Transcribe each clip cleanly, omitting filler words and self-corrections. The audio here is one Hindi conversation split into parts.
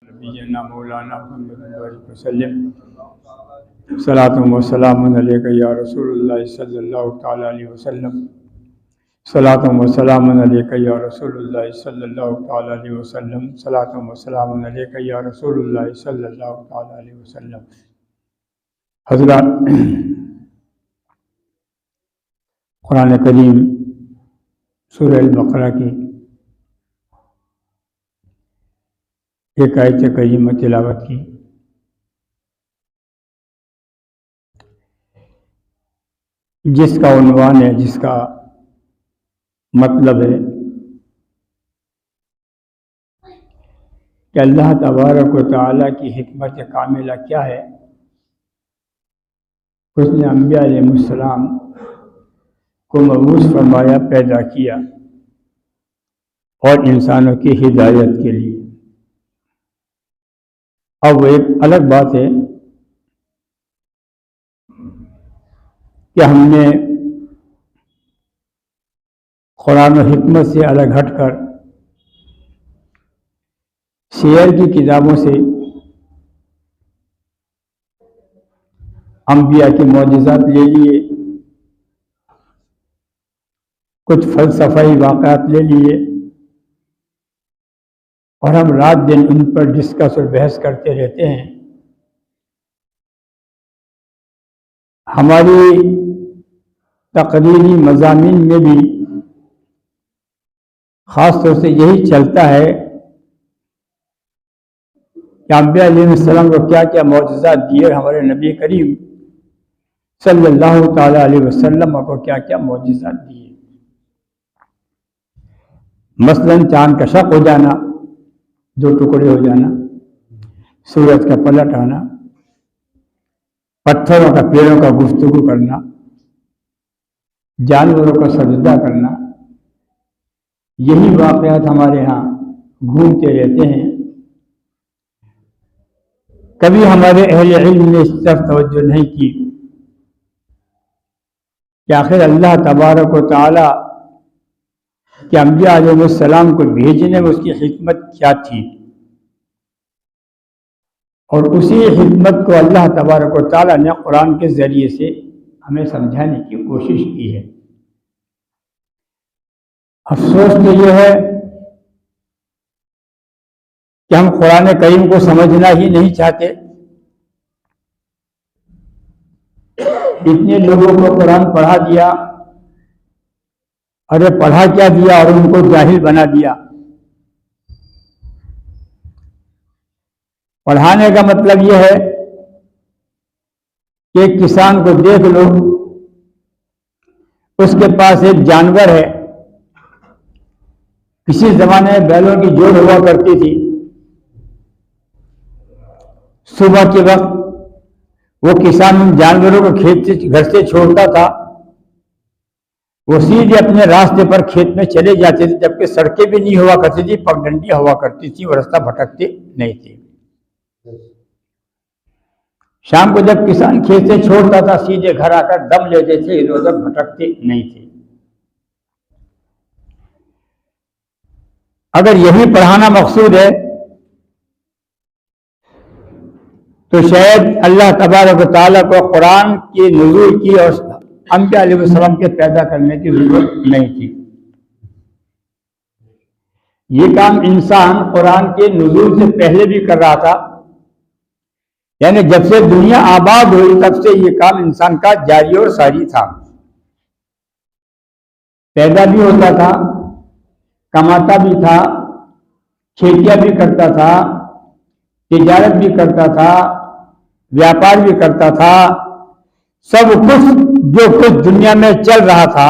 नबीना मौलाना मुहम्मद वसल्लम सलातुम व सलामुन अलैका या रसूलुल्लाह सल्लल्लाहु तआला अलैहि वसल्लम सलातुम व सलामुन अलैका या रसूलुल्लाह सल्लल्लाहु तआला अलैहि वसल्लम सलातुम व सलामुन अलैका या रसूलुल्लाह सल्लल्लाहु तआला अलैहि वसल्लम। हज़रात, कुरान करीम सूरह अल-बक़रा की एक आयत करीमा तिलावत की। जिसका उन्वान है, जिसका मतलब है कि अल्लाह तबारक व तआला की हिकमत कामिला क्या है। उसने अंबिया अलैहिस्सलाम को मबूस फरमाया, पैदा किया और इंसानों की हिदायत के लिए। अब वो एक अलग बात है कि हमने कुरान और हिकमत से अलग हटकर शेर की किताबों से अंबिया के मौजिज़ात ले लिए, कुछ फलसफाई वाक़यात ले लिए और हम रात दिन उन पर डिस्कस और बहस करते रहते हैं। हमारी तकरीरी मज़ामीन में भी ख़ास तौर से यही चलता है कि अंबिया अलैहिस्सलाम को क्या क्या मौजिज़ात दिए, हमारे नबी करीम सल्लल्लाहु तआला अलैहि वसल्लम को क्या क्या मौजिज़ात दिए। मसलन चांद का शक हो जाना, दो टुकड़े हो जाना, सूरज का पलट आना, पत्थरों का पेड़ों का गुफ्तगू करना, जानवरों का सजदा करना, यही वाक़यात हमारे यहाँ घूमते रहते हैं। कभी हमारे अहले इल्म ने इस तरफ तवज्जो नहीं की कि आखिर अल्लाह तबारक व तआला कि अंबिया अलैहिस्सलाम को भेजने में उसकी हिकमत क्या थी, और उसी हिकमत को अल्लाह तबारक व तआला ने कुरान के ज़रिए से हमें समझाने की कोशिश की है। अफसोस तो यह है कि हम कुरान करीम को समझना ही नहीं चाहते। इतने लोगों को कुरान पढ़ा दिया, अरे पढ़ा क्या दिया, और उनको जाहिल बना दिया। पढ़ाने का मतलब यह है कि एक किसान को देख लो, उसके पास एक जानवर है। किसी जमाने में बैलों की जोड़ हुआ करती थी। सुबह के वक्त वो किसान उन जानवरों को खेत से, घर से छोड़ता था। वो सीधे अपने रास्ते पर खेत में चले जाते थे, जबकि सड़कें भी नहीं हुआ करती थी, पगडंडियां हुआ करती थी, वो रास्ता भटकते नहीं थे। शाम को जब किसान खेत से छोड़ता था, सीधे घर आकर दम लेते थे, इधर उधर भटकते नहीं थे। अगर यही पढ़ाना मकसूद है तो शायद अल्लाह तबारक व तआला को कुरान के नुज़ूल की और अंबिया अलैहिस्सलाम के पैदा करने की जरूरत नहीं थी। ये काम इंसान कुरान के नुज़ूल से पहले भी कर रहा था, यानी जब से दुनिया आबाद हुई तब से ये काम इंसान का जारी और सारी था। पैदा भी होता था, कमाता भी था, खेतियां भी करता था, तिजारत भी करता था, व्यापार भी करता था। सब कुछ जो कुछ दुनिया में चल रहा था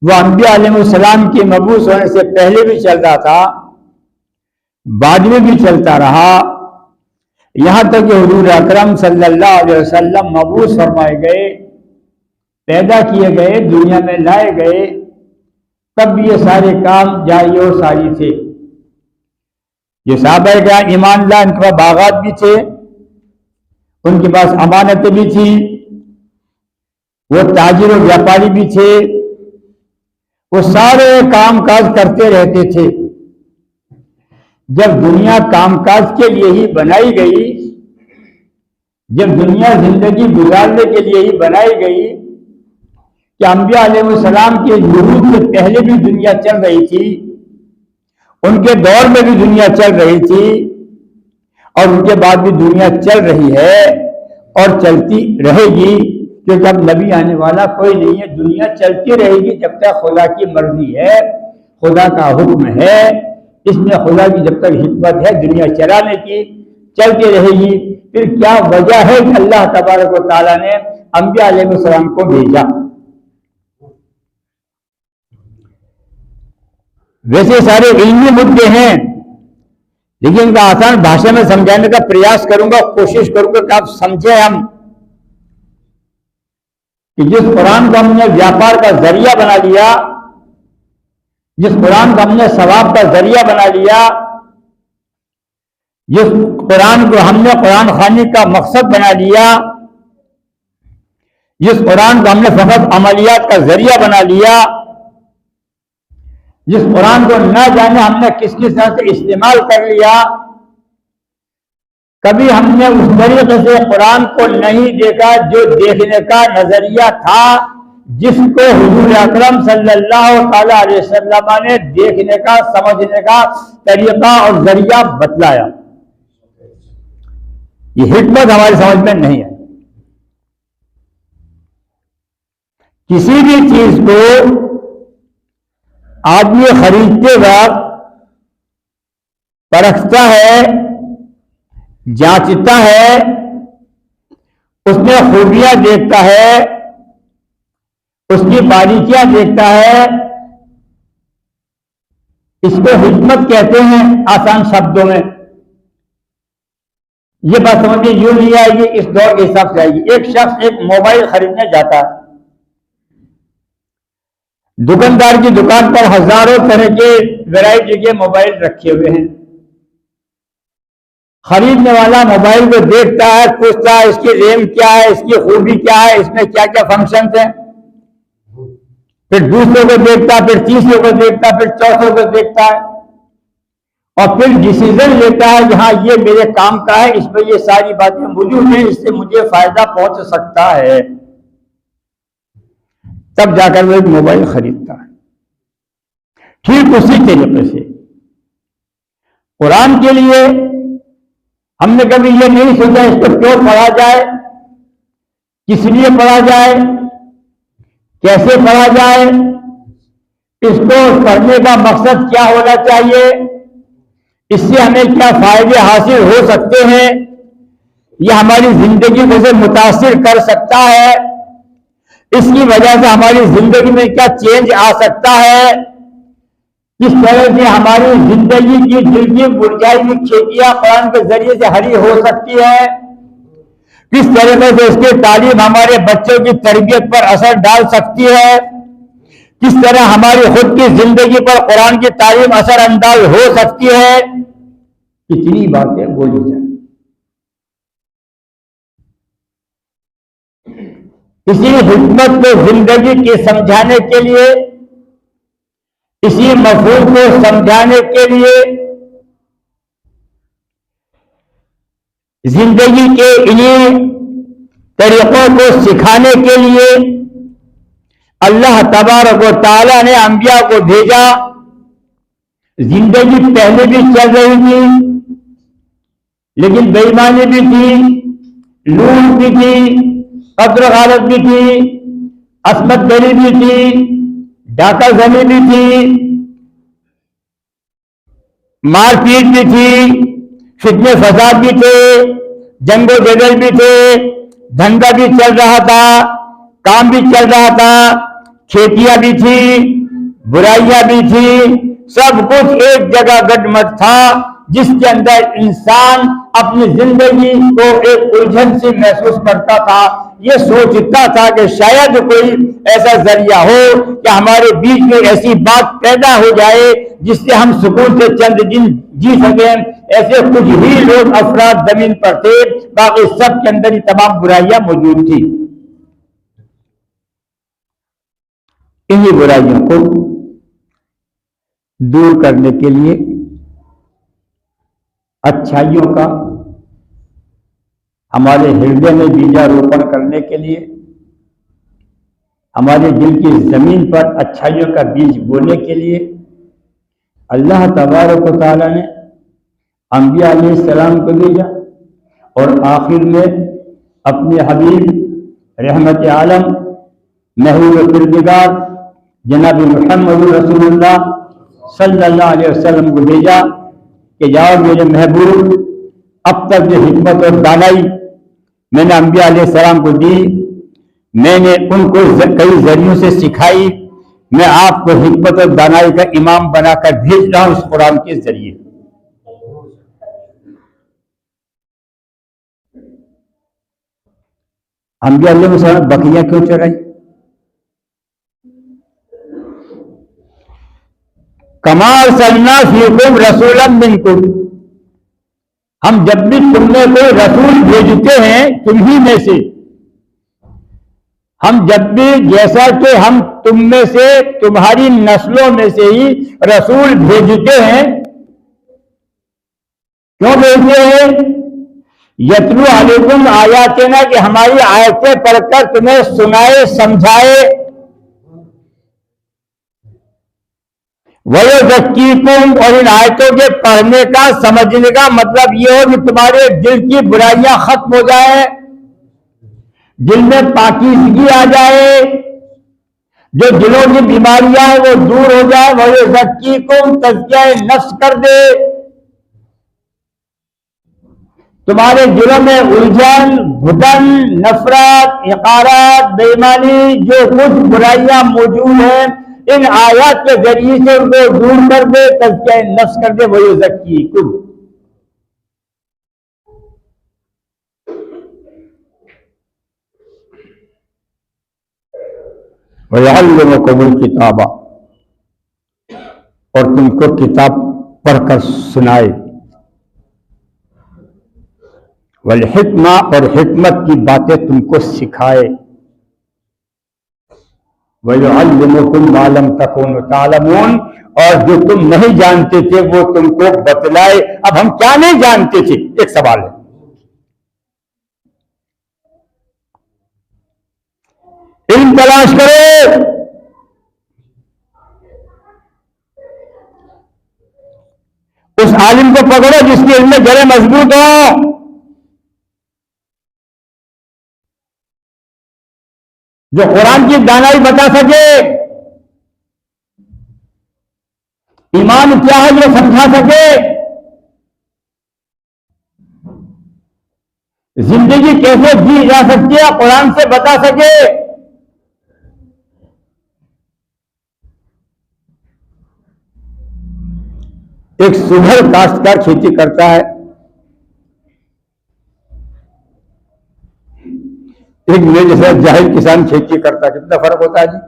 वह अंबिया अलैहिस्सलाम के मबूस होने से पहले भी चल रहा था, बाद में भी चलता रहा। यहां तक कि हुजूर अकरम सल्लल्लाहु अलैहि वसल्लम मबूस फरमाए गए, पैदा किए गए, दुनिया में लाए गए, तब भी ये सारे काम जारी और सारी थे। ये साहबा का ईमान ला, इनके पास बागात भी थे, उनके पास अमानतें भी थी, वो ताजिर और व्यापारी भी थे, वो सारे काम काज करते रहते थे। जब दुनिया कामकाज के लिए ही बनाई गई, जब दुनिया जिंदगी गुजारने के लिए ही बनाई गई, कि अंबिया अलैहिस्सलाम के ज़ुहूर से पहले भी दुनिया चल रही थी, उनके दौर में भी दुनिया चल रही थी और उनके बाद भी दुनिया चल रही है और चलती रहेगी, क्योंकि अब नबी आने वाला कोई नहीं है। दुनिया चलती रहेगी जब तक खुदा की मर्जी है, खुदा का हुक्म है, इसमें खुदा की जब तक हिकमत है दुनिया चलाने की, चलती रहेगी। फिर क्या वजह है कि अल्लाह तबारक व तआला ने अंबिया अलैहिस्सलाम को भेजा? वैसे सारे इल्मी मुद्दे हैं, लेकिन इनका आसान भाषा में समझाने का प्रयास करूंगा, कोशिश करूंगा कि आप समझे हम कि जिस कुरान को हमने व्यापार का जरिया बना लिया, जिस कुरान को हमने सवाब का जरिया बना लिया, जिस कुरान को हमने कुरान खानी का मकसद बना लिया, जिस कुरान को हमने फकत अमलियात का जरिया बना लिया, जिस कुरान को न जाने हमने किस किस तरह से इस्तेमाल कर लिया, कभी हमने उस तरीके से कुरान को नहीं देखा जो देखने का नजरिया था, जिसको हुजूर अकरम सल्लल्लाहु अलैहि वसल्लम ने देखने का समझने का तरीका और जरिया बतलाया। ये हिकमत हमारी समझ में नहीं है। किसी भी चीज को आदमी खरीदते वक्त परखता है, जांचता है, उसमें खूबियां देखता है, उसकी बारीकियां देखता है। इसको हिकमत कहते हैं आसान शब्दों में। ये बात समझिए, यूं नहीं आएगी, इस दौर के हिसाब से आएगी। एक शख्स एक मोबाइल खरीदने जाता है, दुकानदार की दुकान पर हजारों तरह के वैरायटी के मोबाइल रखे हुए हैं। खरीदने वाला मोबाइल को देखता है, पूछता है इसकी रैम क्या है, इसकी खूबी क्या है, इसमें क्या क्या फंक्शन है। फिर दूसरों को देखता है, फिर तीसरों को देखता है, फिर चौथों को देखता है और फिर डिसीजन लेता है कि हाँ ये मेरे काम का है, इसमें ये सारी बातें मौजूद हैं, इससे मुझे फायदा पहुंच सकता है। तब जाकर वो एक मोबाइल खरीदता है। ठीक उसी तरीके से कुरान के लिए हमने कभी ये नहीं सोचा इसको क्यों पढ़ा जाए, किस लिए पढ़ा जाए, कैसे पढ़ा जाए, इसको पढ़ने का मकसद क्या होना चाहिए, इससे हमें क्या फायदे हासिल हो सकते हैं, यह हमारी जिंदगी को से मुतासिर कर सकता है, इसकी वजह से हमारी जिंदगी में क्या चेंज आ सकता है, किस तरह से हमारी जिंदगी की दिल की मुरझाई हुई खेतियां कुरान के जरिए से हरी हो सकती है, किस तरीके से इसकी तालीम हमारे बच्चों की तरबियत पर असर डाल सकती है, किस तरह हमारी खुद की जिंदगी पर कुरान की तालीम असर अंदाज हो सकती है। कितनी बातें बोली जाए। इसी हिकमत को जिंदगी के समझाने के लिए, इसी मफहूम को समझाने के लिए, जिंदगी के इन्हीं तरीकों को सिखाने के लिए अल्लाह तबारक व तआला ने अंबिया को भेजा। जिंदगी पहले भी चल रही थी, लेकिन बेईमानी भी थी, लूट भी थी, कत्ल गारत भी थी, असमत गरी भी थी, डाका जमी भी थी, मारपीट भी थी, फितने फसाद भी थे, जंगो जदल भी थे, धंधा भी चल रहा था, काम भी चल रहा था, खेतियां भी थी, बुराइयां भी थी, सब कुछ एक जगह गठमट था, जिसके अंदर इंसान अपनी जिंदगी को एक उलझन से महसूस करता था। ये सोचता था कि शायद कोई ऐसा जरिया हो कि हमारे बीच में ऐसी बात पैदा हो जाए जिससे हम सुकून से चंद दिन जी सकें। ऐसे कुछ ही लोग अफराद जमीन पर थे, बाकी सब के अंदर ही तमाम बुराइयां मौजूद थी। इन्हीं बुराइयों को दूर करने के लिए अच्छाइयों का हमारे हृदय में बीजारोपण करने के लिए, हमारे दिल की जमीन पर अच्छाइयों का बीज बोने के लिए अल्लाह तबारक व तआला ने अंबिया अलैहिस्सलाम को भेजा और आखिर में अपने हबीब रहमत आलम महबूब किरदार जनाब मुहम्मद रसूलुल्लाह सल्लल्लाहु अलैहि वसल्लम को भेजा कि जाओ मेरे महबूब, अब तक जो हिकमत और दानाई मैंने अंबिया अलैहिस्सलाम को दी, मैंने उनको कई जरियों से सिखाई, मैं आपको हिकमत और दानाई का इमाम बनाकर भेज रहा हूं इस कुरान के जरिए। अंबिया अलैहिस्सलाम बकरियां क्यों चराई? कमा अरसलना फीकुम रसूलन मिनकुम, हम जब भी तुमने कोई रसूल भेजते हैं तुम्ही में से, हम जब भी, जैसा कि हम तुम में से तुम्हारी नस्लों में से ही रसूल भेजते हैं, क्यों भेजते हैं? यतलू अलैकुम आयातिना, कि हमारी आयतें पढ़कर तुम्हें सुनाए समझाए, वयुज़क्कीकुम, और इन आयतों के पढ़ने का समझने का मतलब ये हो कि तुम्हारे दिल की बुराइयां खत्म हो जाए, दिल में पाकीज़गी आ जाए, जो दिलों की बीमारियां हैं वो दूर हो जाए। वयुज़क्कीकुम, तज़किया नफ्स कर दे, तुम्हारे दिलों में उलझन, घुटन, नफरत, इक़ारत, बेईमानी, जो कुछ बुराइयां मौजूद हैं, इन आयत के जरिए से उनको दूर कर दे, तज़किया नफ्स कर दे। वयुज़क्कीकुम, वयुअल्लिमुकुमुल किताबा, और तुमको किताब पढ़कर सुनाए, वल हिक्मा, और हिकमत की बातें तुमको सिखाए, वयुअल्लिमुकुम मा लम तकुनु तालमून, और जो तुम नहीं जानते थे वो तुमको बतलाए। अब हम क्या नहीं जानते थे? एक सवाल है। इल्म तलाश करो, उस आलिम को पकड़ो जिसके इल्म में जड़ें मजबूत हो, जो कुरान की दानाई बता सके, ईमान क्या है जो समझा सके, जिंदगी कैसे जी जा सकती है कुरान से बता सके। एक सुघड़ काश्तकार खेती करता है, एक मेरे जैसा जाहिल किसान खेती करता है, कितना फर्क होता है जी?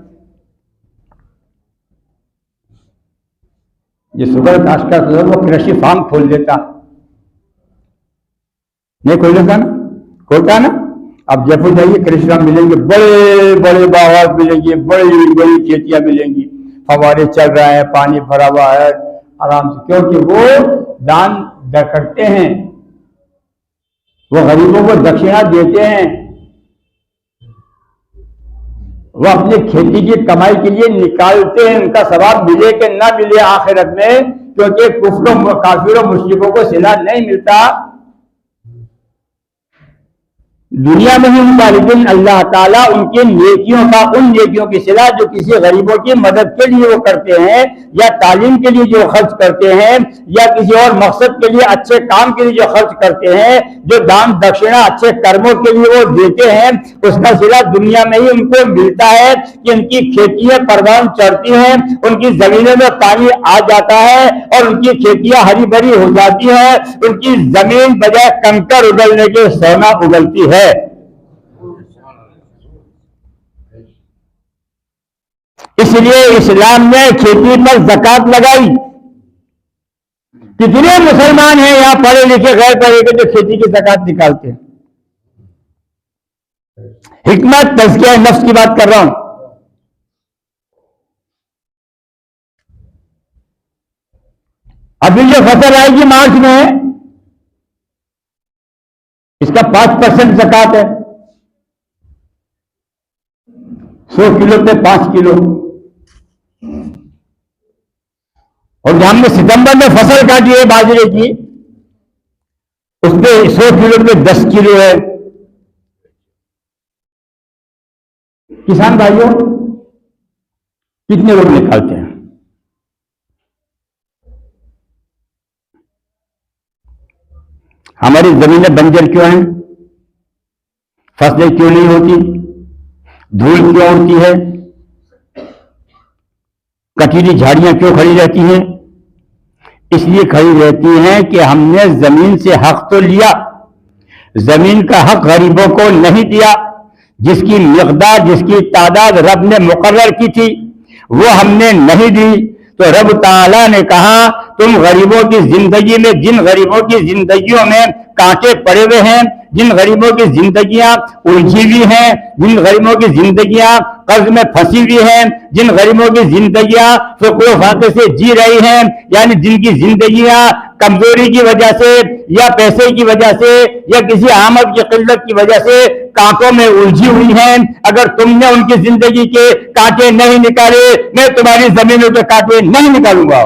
ये सुघड़ काश्तकार वो कृषि फार्म खोल देता, नहीं खोल देता ना, खोलता ना। अब जयपुर जाइए कृषि फार्म मिलेंगे, बड़े बड़े बागात मिलेंगे, बड़ी बड़ी खेतियां मिलेंगी, फवारे चल रहा है, पानी भरा हुआ है आराम से, क्योंकि वो दान करते हैं, वो गरीबों को दक्षिणा देते हैं, वो अपनी खेती की कमाई के लिए निकालते हैं, उनका सवाब मिले कि ना मिले आखिरत में, क्योंकि कुफ्र काफिरों मुश्रिकों को सिला नहीं मिलता दुनिया में ही उनका, लेकिन अल्लाह ताला उनकी नेकियों का, उन नेकियों की सिला जो किसी गरीबों की मदद के लिए वो करते हैं, या तालीम के लिए जो खर्च करते हैं, या किसी और मकसद के लिए, अच्छे काम के लिए जो खर्च करते हैं, जो दान दक्षिणा अच्छे कर्मों के लिए वो देते हैं, उसका सिला दुनिया में ही उनको मिलता है कि उनकी खेतियां परवान चढ़ती हैं, उनकी जमीनों में पानी आ जाता है और उनकी खेतियां हरी भरी हो जाती है, उनकी जमीन बजाय कंकर उगलने के सोना उगलती है। इसलिए इस्लाम ने खेती पर ज़कात लगाई। कितने मुसलमान हैं यहां पढ़े लिखे गैर पढ़े लिखे जो खेती की ज़कात निकालते हैं? हिकमत तज़किया नफ्स की बात कर रहा हूं। अभी जो फसल आएगी मार्च में, इसका 5% ज़कात है। 100 किलो पे 5 किलो। और जो हमने सितंबर में फसल काटी है बाजरे की, उसपे 100 किलो पे 10 किलो है। किसान भाइयों, कितने लोग निकालते हैं? हमारी जमीनें बंजर क्यों हैं? फसलें क्यों नहीं होती? धूल क्यों उड़ती है? कटीली झाड़ियां क्यों खड़ी रहती हैं? इसलिए खड़ी रहती हैं कि हमने जमीन से हक तो लिया, जमीन का हक गरीबों को नहीं दिया। जिसकी मिकदार, जिसकी तादाद रब ने मुकर्रर की थी, वो हमने नहीं दी। तो रब ताला ने कहा, तुम गरीबों की जिंदगी में, जिन गरीबों की जिंदगियों में कांटे पड़े हुए हैं, जिन गरीबों की जिंदगियां उलझी हुई हैं, जिन गरीबों की जिंदगियां कर्ज में फंसी हुई हैं, जिन गरीबों की जिंदगियां फ़िक्र फाके से जी रही हैं, यानी जिनकी जिंदगियां कमजोरी की वजह से या पैसे की वजह से या किसी आमद की किल्लत की वजह से कांटों में उलझी हुई हैं, अगर तुमने उनकी जिंदगी के कांटे नहीं निकाले, मैं तुम्हारी जमीनों के कांटे नहीं निकालूंगा।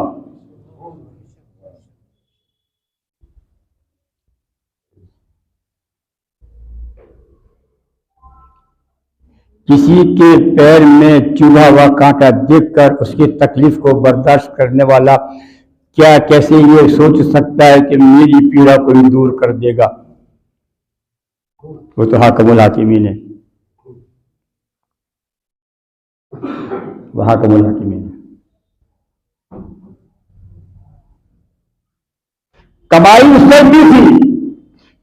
किसी के पैर में चूल्हा हुआ कांटा देखकर उसकी तकलीफ को बर्दाश्त करने वाला क्या कैसे ये सोच सकता है कि मेरी पीड़ा कोई दूर कर देगा? वो तो हाकिमुल हाकिमीन है, वो हाकिमुल हाकिमीन है। कमाई उस वक्त भी थी,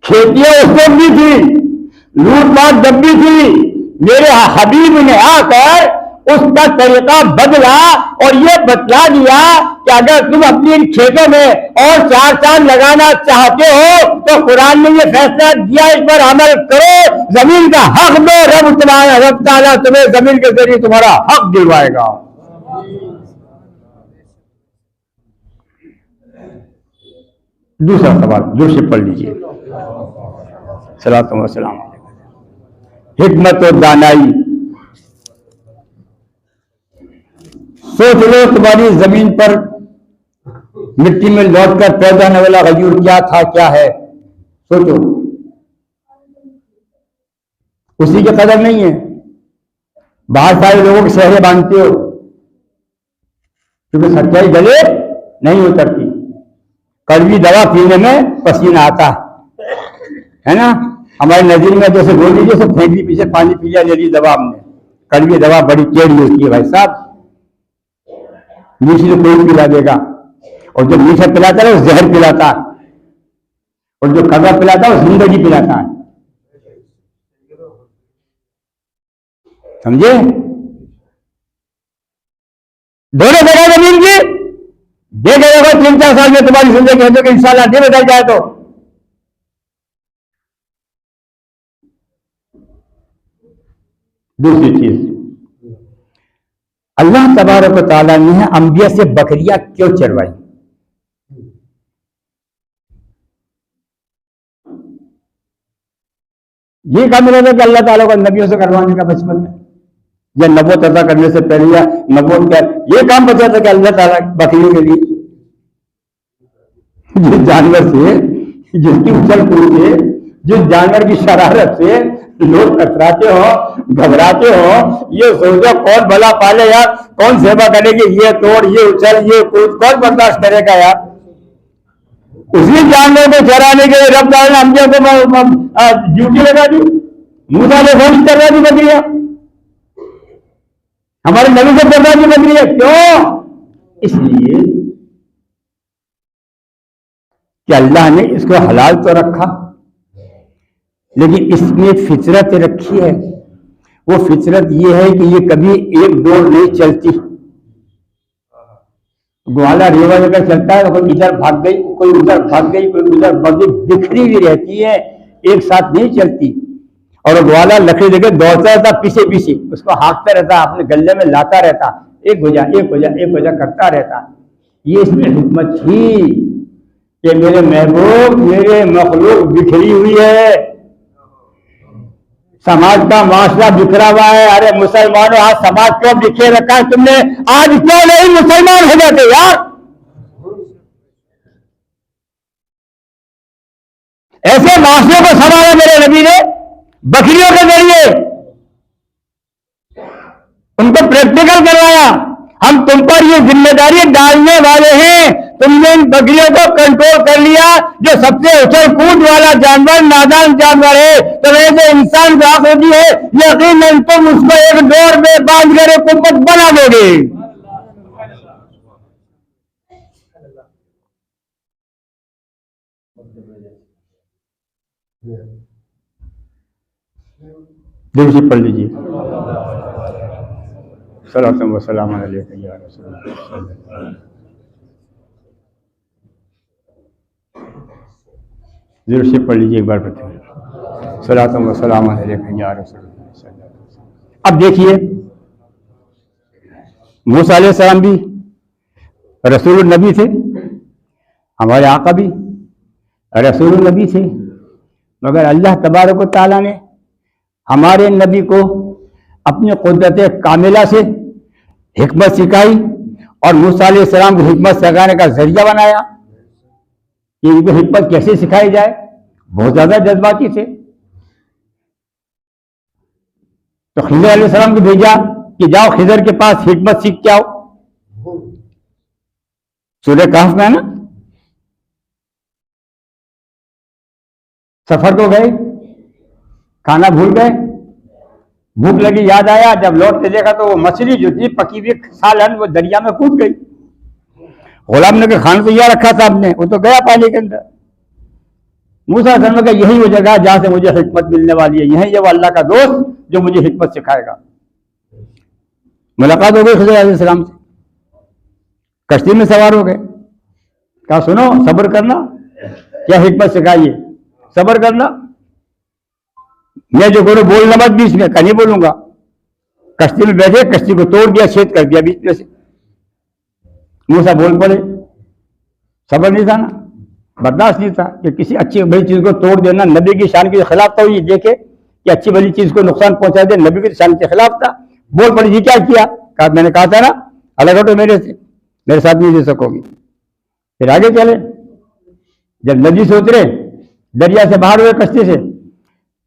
खेतियां उस वक्त भी थी, लूटपाट जब भी थी। मेरे हबीब ने आकर उसका तरीका बदला और ये बतला दिया कि अगर तुम अपनी इन खेतों में और 4 चांद लगाना चाहते हो तो कुरान ने ये फैसला दिया, इस पर अमल करो, जमीन का हक दो, रब ताला तुम्हें जमीन के जरिए तुम्हारा हक दिलवाएगा। दूसरा सवाल दूर से पढ़ लीजिए। सलातो व सलाम। हिकमत और दानाई। सोच लो तुम्हारी जमीन पर मिट्टी में लौटकर पैदा होने वाला गयूर क्या था, क्या है? सोचो, उसी की कदर नहीं है। बहुत सारे लोगों के शहरे बांधते हो क्योंकि सच्चाई गले नहीं उतरती। कड़वी दवा पीने में पसीना आता है ना। हमारे नजर में जैसे गोली जैसे फेंक दी, पीछे पानी पी लिया, ले ली दवा हमने। कड़वी दवा बड़ी टेढ़ी होती है भाई साहब, मीठी तो कोई पिला देगा, और जो मीठा पिलाता है वो जहर पिलाता है, और जो कड़वा पिलाता है वो जिंदगी पिलाता है। समझे? दोनों जगह जमीन की देखेगा 3-4 साल में तुम्हारी जिंदगी है तो इंशाल्लाह नहीं बदल जाए तो। दूसरी चीज, अल्लाह तबारक व तआला ने अंबिया से बकरियां क्यों चरवाई? ये काम मिला था कि अल्लाह ताला को नबियों से करवाने का बचपन में, या नबूवत अता करने से पहले, या नबूवत का ये काम बचा था कि अल्लाह ताला बकरियों के लिए जिस जानवर से, जिसकी उछल कूद से, जिस जानवर की शरारत से लोग कतराते हो, घबराते हो, ये सोचो कौन भला पाले यार, कौन सेवा करेगी? ये तोड़, ये उछल, ये कूद कौन बर्दाश्त करेगा यार? उसी जानवर को चराने के लिए रब ताला ने अंबिया को ड्यूटी लगा दी। मूसा ने फोन करवा दी बकरियां, हमारे नबी से करवा दी बकरियां। क्यों? इसलिए कि अल्लाह ने इसको हलाल तो रखा, लेकिन इसमें फितरत रखी है। वो फितरत ये है कि ये कभी एक डोर नहीं चलती। ग्वाला रेवा लेकर चलता है तो कोई इधर भाग गई, कोई उधर भाग गई, कोई उधर भाग गई, बिखरी हुई रहती है, एक साथ नहीं चलती। और ग्वाला लकड़ी लेकर दौड़ता रहता पीछे पीछे, उसको हाँकता रहता, अपने गले में लाता रहता, एक हो जा, एक हो जा, एक हो जा करता रहता। ये इसमें हिकमत थी कि मेरे महबूब, मेरे मखलूक बिखरी हुई है, समाज का माशरा बिखरा हुआ है। अरे मुसलमानों, आज समाज क्यों बिखेर रखा है तुमने? आज क्यों नहीं मुसलमान हो जाते यार? ऐसे माशरे को संभाला मेरे नबी ने बकरियों के जरिए, उनको प्रैक्टिकल करवाया। हम तुम पर ये जिम्मेदारी डालने वाले हैं, तुमने इन बकरियों को कंट्रोल कर लिया। जो सबसे उछल कूद वाला जानवर नादान जानवर है, तुम्हें जो इंसान राख होती है, यकीनन तुम उसको एक डोर में बांध कर एक उम्मत बना दोगे। दिल से पढ़ लीजिए। सलाम व सलाम अलैका या रसूल अल्लाह। दिल से पढ़ लीजिए एक बार बताइए। सलाम व सलाम अलैका या रसूल अल्लाह। अब देखिए, मूसा अलैहिस्सलाम भी रसूल नबी थे, हमारे आका भी रसूल नबी थे, मगर अल्लाह तबारक व तआला ने हमारे नबी को अपनी कुदरत कामिला से हिकमत सिखाई और मूसा अलैहिस्सलाम को हिकमत सिखाने का जरिया बनाया कि इनको हिकमत कैसे सिखाई जाए। बहुत ज्यादा जज्बाती थे, तो खिज़र अलैहिस्सलाम को भेजा कि जाओ खिज़र के पास हिकमत सीख के आओ। सूरह कहफ में ना, सफर को गए, खाना भूल गए, भूख लगी, याद आया, जब लौट के देखा तो वो मछली जो थी पकी हुई सालन वो दरिया में कूद गई। गुलाम ने कहा खाना तैयार रखा था आपने, वो तो गया पानी के अंदर। मूसा ने कहा यही वो जगह जहां से मुझे हिकमत मिलने वाली है, यही ये वो अल्लाह का दोस्त जो मुझे हिकमत सिखाएगा। मुलाकात हो गई खिज़र अलैहिस्सलाम से, कश्ती में सवार हो गए। कहा सुनो, सब्र करना, क्या हिकमत सिखाइए, सब्र करना, मैं जो बोलूं बोलना मत बीच में, कहीं बोलूंगा। कश्ती में बैठे, कश्ती को तोड़ दिया, छेद कर दिया बीच में से। मूसा बोल पड़े, सब्र नहीं था ना, बर्दाश्त नहीं था कि किसी अच्छी बड़ी चीज को तोड़ देना नबी की शान के खिलाफ था। ये देखे कि अच्छी बड़ी चीज को नुकसान पहुंचा दे, नबी की शान के खिलाफ था। बोल पड़ी, जी क्या किया? कहा मैंने कहा था ना अलग हटो मेरे से, मेरे साथ नहीं दे सकोगी। फिर आगे चले, जब नदी से उतरे, दरिया से बाहर हुए कश्ती से,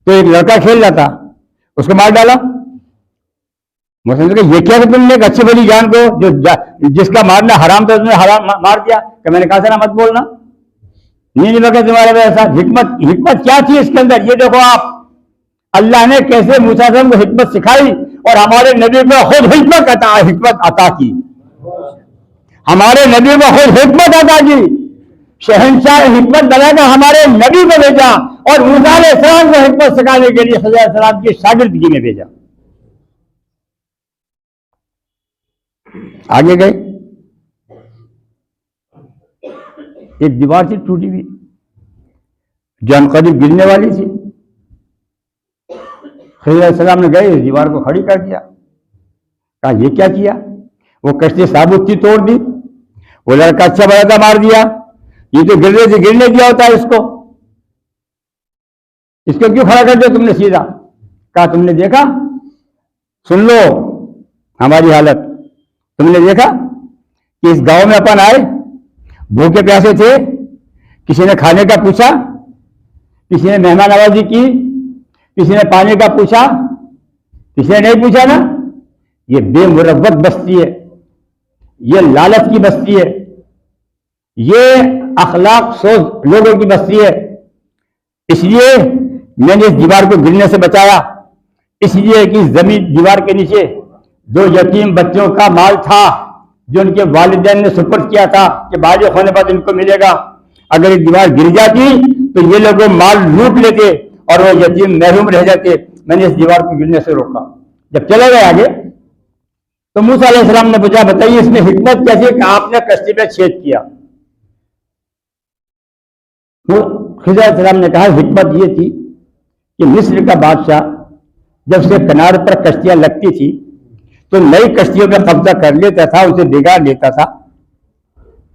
तो एक लड़का खेल रहा था, उसको मार डाला। मुझे ये क्या कि तुमने एक अच्छी बड़ी जान को जो जिसका मारना हराम था उसने हराम मार दिया? कि मैंने कहा था ना मत बोलना, नहीं लगा तुम्हारे में ऐसा। हिकमत क्या थी इसके अंदर? ये देखो आप, अल्लाह ने कैसे मूसा को हिकमत सिखाई और हमारे नबी को खुद हिकमत अता की। हमारे नबी को खुद हिकमत अता की, शहंशाह हिकमत बनाकर हमारे नबी को भेजा और मूसा अलैहिस्सलाम को हिकमत सिखाने के लिए खिज़र अलैहिस्सलाम की शागिर्दगी में भेजा। आगे गए, एक दीवार थी टूटी हुई, जो करीब गिरने वाली थी। खिज़र अलैहिस्सलाम ने गए, इस दीवार को खड़ी कर दिया। कहा ये क्या किया? वो कश्ती साबुत थी, तोड़ दी। वो लड़का अच्छा बड़ा था, मार दिया। ये तो गिरने से गिरने दिया होता है इसको क्यों खड़ा कर दिया तुमने सीधा? कहा तुमने देखा, सुन लो हमारी हालत, तुमने देखा कि इस गांव में अपन आए, भूखे प्यासे थे, किसी ने खाने का पूछा, किसी ने मेहमान नवाजी की, किसी ने पानी का पूछा, किसी ने नहीं पूछा ना। ये बेमुरव्वत बस्ती है, ये लालच की बस्ती है, ये अखलाक सोच लोगों की बस्ती है। इसलिए मैंने इस दीवार को गिरने से बचाया, इसलिए कि जमीन दीवार के नीचे 2 यतीम बच्चों का माल था जो उनके वालिदैन ने सुपुर्द किया था कि बालिग होने पर इनको मिलेगा। अगर ये दीवार गिर जाती तो ये लोग माल लूट लेते और वो यतीम महरूम रह जाते। मैंने इस दीवार को गिरने से रोका। जब चले गए आगे तो मूसा अलैहिस्सलाम ने पूछा, बताइए इसमें हिकमत कैसी कि आपने कश्ती में छेद किया? तो खिज़र अलैहिस्सलाम ने कहा हिकमत ये थी कि मिस्र का बादशाह जब से किनारे पर कश्तियां लगती थी तो नई कश्तियों में कब्जा कर लेता था, उसे बिगाड़ लेता था।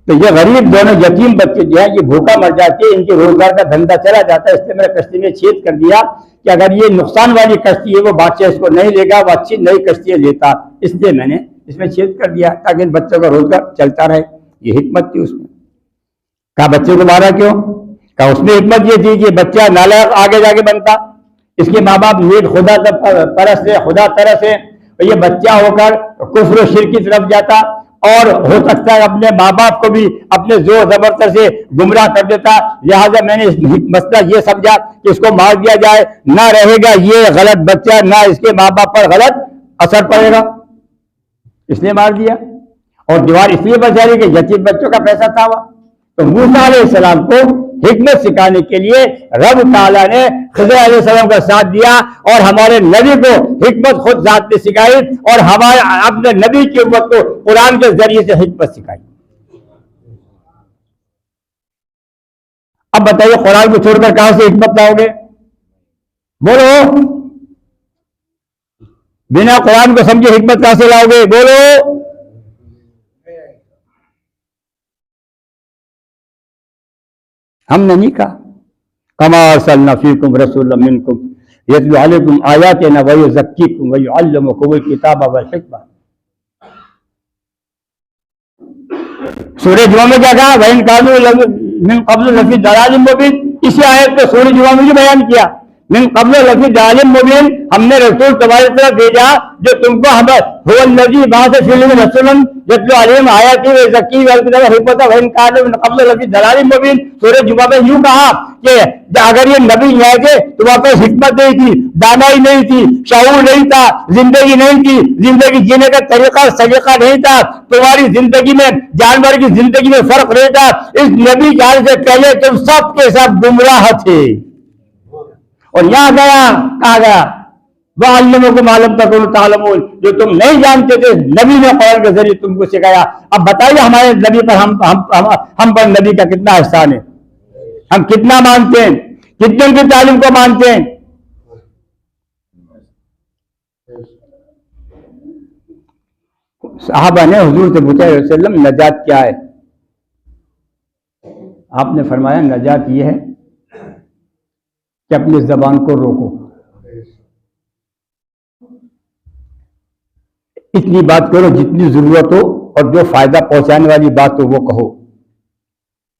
तो ये गरीब दोनों यतीम बच्चे जो है ये भूखा मर जाते हैं, इनके रोजगार का धंधा चला जाता है। इसलिए मैंने कश्ती में छेद कर दिया कि अगर ये नुकसान वाली कश्ती है वो बादशाह इसको नहीं लेगा, वो अच्छी नई कश्ती लेता, इसलिए मैंने इसमें छेद कर दिया ताकि इन बच्चों का रोजगार चलता रहे। ये हिकमत थी उसमें। कहा बच्चे को मारा क्यों? कहा उसमें हिकमत ये थी कि बच्चा नालायक आगे जाके बनता, इसके माँ बाप नेक खुदा परस्त है, खुदा तरस है, ये बच्चा होकर कुफ्र शिर्क की तरफ जाता और हो सकता है अपने माँ बाप को भी अपने जोर जबरदस्ती से गुमराह कर देता। लिहाजा मैंने मसला ये समझा कि इसको मार दिया जाए, ना रहेगा ये गलत बच्चा, ना इसके माँ बाप पर गलत असर पड़ेगा, इसलिए मार दिया। और दीवार इसलिए बचा रही कि यतीम बच्चों का पैसा था वह। तो मूसा अलैहिस्सलाम को हिकमत सिखाने के लिए रब ताला ने खिज़र अलैहिस्सलाम का साथ दिया और हमारे नबी को हिकमत खुद जात ने सिखाई और हमारे अपने नबी की उम्मत को कुरान के जरिए से हिकमत सिखाई। अब बताइए कुरान को छोड़कर कहां से हिकमत लाओगे? बोलो, बिना कुरान को समझे हिकमत कहां से लाओगे? बोलो। हमने नहीं कहा कमा अरसलना फीकुम रसूलन मिनकुम यतलू अलैकुम आयातिना व युज़क्कीकुम व युअल्लिमुकुमुल किताब वल हिकमा। सूरह जुमा में क्या कहा? वइन कानू मिन क़ब्ल लफ़ी दलालिम मुबीन। इसी आयत को सूरह जुमा में बयान किया, मिन क़ब्ल लफ़ी दलालिम मुबीन। हमने रसूल तुम्हारी तरफ भेजा जो तुमको हम हुवल्लज़ी बअसा फ़ीहिम रसूलन यतलू अलैहिम आयातिही व युज़क्कीहिम वल किताब वल हिकमता व इन कानू मिन क़ब्ल लफ़ी दलालिम मुबीन। सूरह जुमा में यूं कहा कि अगर ये नबी यहाँ थे तुम्हारे पास हिकमत नहीं थी, दानाई नहीं थी, शऊर नहीं था, जिंदगी नहीं थी, जिंदगी जीने का तरीका सलीका नहीं था, तुम्हारी जिंदगी में जानवर की जिंदगी में फर्क नहीं था। इस नबी के आने से पहले तुम सब के सब गुमराह थे। और यहां गया, कहा गया वअल्लमकुम मा लम तकुनू तालमून, जो तुम नहीं जानते थे नबी ने कुरान के जरिए तुमको सिखाया। अब बताइए हमारे नबी पर हम पर नबी का कितना एहसान है, हम कितना मानते हैं, कितने उनकी तालीम को मानते हैं। साहबा ने हुजूर से पूछा वसल्लम नजात क्या है? आपने फरमाया नजात यह है कि अपनी जबान को रोको, इतनी बात करो जितनी जरूरत हो और जो फायदा पहुंचाने वाली बात हो वो कहो,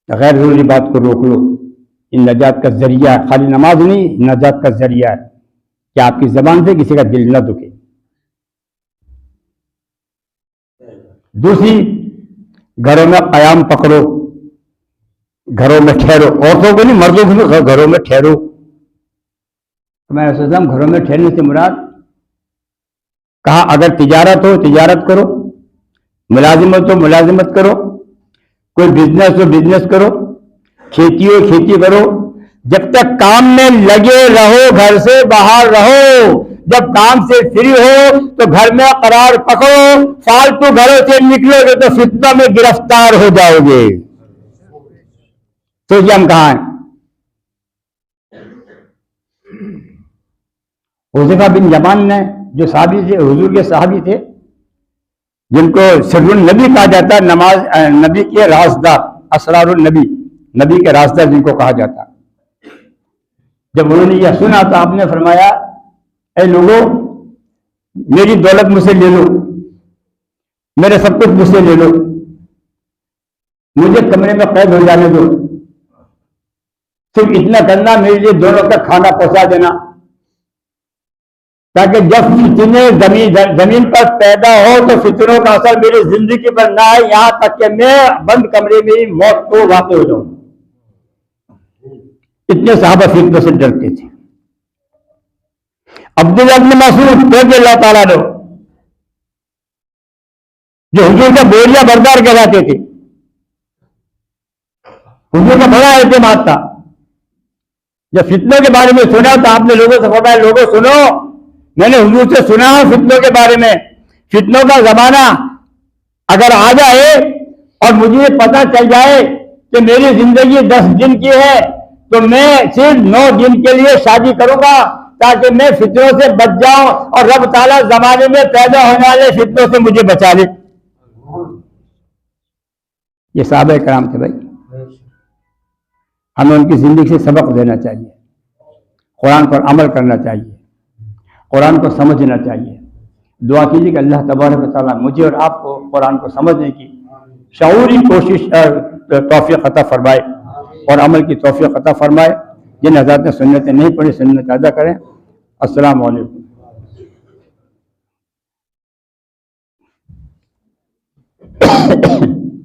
गैर जरूरी बात को रोक लो। इन नजात का जरिया है, खाली नमाज नहीं, नजात का जरिया है कि आपकी जबान से किसी का दिल न दुखे। दूसरी, घरों में कयाम पकड़ो, घरों में ठहरो, औरतों को नहीं मर्दों को घरों में ठहरो। तो मैं सोचता हूं घरों में ठहरने से मुराद कहा अगर तिजारत हो तिजारत करो, मुलाजिमत हो मुलाजिमत करो, कोई बिजनेस हो बिजनेस करो, खेती हो खेती करो। जब तक काम में लगे रहो घर से बाहर रहो, जब काम से फ्री हो तो घर में करार पकड़ो। फालतू घरों से निकलोगे तो फितना में गिरफ्तार हो जाओगे। सोचिए हम कहां हैं। हुज़ैफा बिन यमान ने जो साहबी थे, हुजूर के साहबी थे, जिनको सिर्रुन नबी कहा जाता है, नमाज नबी के राजदार, असरारुन नबी, नबी के राजदार जिनको कहा जाता। जब उन्होंने यह सुना तो आपने फरमाया ऐ लोगों, मेरी दौलत मुझसे ले लो, मेरे सब कुछ मुझसे ले लो, मुझे कमरे में कैद हो जाने दो, सिर्फ इतना करना मेरे लिए दोनों का खाना पहुंचा देना, ताकि जब फितने जमीन पर पैदा हो तो फितनों का असर मेरी जिंदगी पर ना आए, यहां तक कि मैं बंद कमरे में ही मौत को वाक़ हो जाऊं। इतने साहबा फितनों से डरते थे। अब्दुल्लाह इब्न मसूद रज़ियल्लाहु ताला अन्हु, जो हुजूर का बोरिया बरदार कहलाते थे, हुजूर का बड़ा एहतिमाद था। जब फितनों के बारे में सुना तो आपने लोगों से फरमाया लोगों सुनो, मैंने हुजूर से सुना फितनों के बारे में, फितनों का जमाना अगर आ जाए और मुझे पता चल जाए कि मेरी जिंदगी 10 दिन की है तो मैं सिर्फ 9 दिन के लिए शादी करूंगा ताकि मैं फितनों से बच जाऊं और रब ताला जमाने में पैदा होने वाले फितनों से मुझे बचा ले। ये साहबे कराम थे भाई। हमें उनकी ज़िंदगी से सबक लेना चाहिए, कुरान पर अमल करना चाहिए, कुरान को समझना चाहिए। दुआ कीजिए कि अल्लाह तबारक व तआला मुझे और आपको कुरान को समझने की शऊरी कोशिश तौफीक अता फरमाए और अमल की तौफीक अता फरमाए। जिन हज़रात ने सुन्नतें नहीं पढ़ी सुन्नत अदा करें। अस्सलाम वालेकुम।